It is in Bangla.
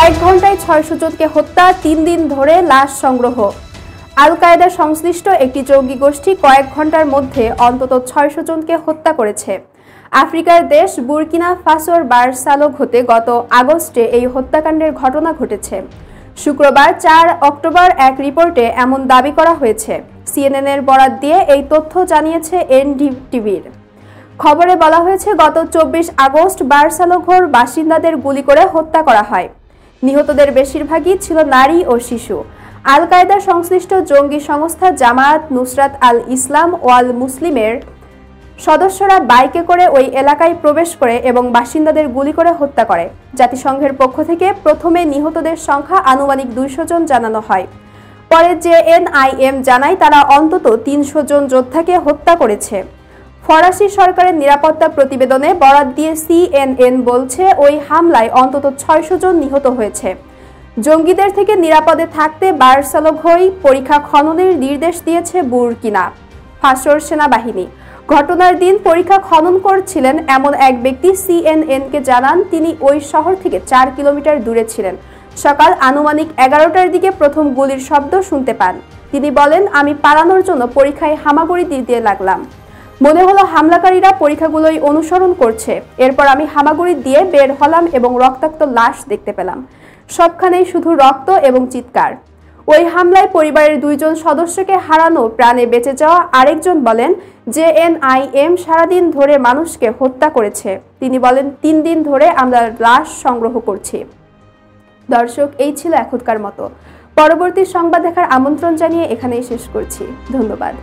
কয়েক ঘন্টায় ৬০০ জনকে হত্যা, ৩ দিন ধরে লাশ সংগ্রহ। আল কায়েদার সংশ্লিষ্ট একটি জঙ্গি গোষ্ঠী কয়েক ঘন্টার মধ্যে অন্তত ৬০০ জনকে হত্যা করেছে। আফ্রিকার দেশ বুরকিনা ফাসোর বারসালোঘোতে গত আগস্টে এই হত্যাকাণ্ডের ঘটনা ঘটেছে। শুক্রবার ৪ অক্টোবর এক রিপোর্টে এমন দাবি করা হয়েছে। সিএনএনের বরাত দিয়ে এই তথ্য জানিয়েছে এনডিটিভির খবরে বলা হয়েছে, গত ২৪ আগস্ট বারসালোঘোর বাসিন্দাদের গুলি করে হত্যা করা হয়। নিহতদের বেশিরভাগই ছিল নারী ও শিশু। আল কায়েদার সংশ্লিষ্ট জঙ্গি সংস্থা জামায়াত নুসরাত আল ইসলাম ওয়াল মুসলিমের সদস্যরা বাইকে করে ওই এলাকায় প্রবেশ করে এবং বাসিন্দাদের গুলি করে হত্যা করে। জাতিসংঘের পক্ষ থেকে প্রথমে নিহতদের সংখ্যা আনুমানিক ২০০ জন জানানো হয়। পরে জেএনআইএম জানায় তারা অন্তত ৩০০ জন যোদ্ধাকে হত্যা করেছে। ফরাসি সরকারের নিরাপত্তা প্রতিবেদনে বরাত দিয়ে সিএনএন বলছে, ওই হামলায় অন্তত ৬০০ জন নিহত হয়েছে। জঙ্গিদের থেকে নিরাপদে থাকতে বারসালোঘোয় পরিখা খননের নির্দেশ দিয়েছে বুরকিনা ফাসোর সেনাবাহিনী। ঘটনার দিন পরিখা খনন করছিলেন এমন এক ব্যক্তি সিএনএনকে জানান, তিনি ওই শহর থেকে ৪ কিলোমিটার দূরে ছিলেন। সকাল আনুমানিক ১১টার দিকে প্রথম গুলির শব্দ শুনতে পান। তিনি বলেন, আমি পালানোর জন্য পরিখায় হামাগুড়ি দিতে লাগলাম। মনে হলো হামলাকারীরা পরীক্ষাগুলোই অনুসরণ করছে। এরপর আমি হামাগুড়ি দিয়ে বের হলাম এবং রক্তাক্ত লাশ দেখতে পেলাম। সবখানেই শুধু রক্ত এবং চিৎকার। ওই হামলায় পরিবারের ২ জন সদস্যকে হারানো, প্রাণে বেঁচে যাওয়া আরেকজন বলেন, জেএনআইএম সারাদিন ধরে মানুষকে হত্যা করেছে। তিনি বলেন, ৩ দিন ধরে আমরা লাশ সংগ্রহ করছি। দর্শক, এই ছিল এখনকার মতো। পরবর্তী সংবাদ দেখার আমন্ত্রণ জানিয়ে এখানেই শেষ করছি। ধন্যবাদ।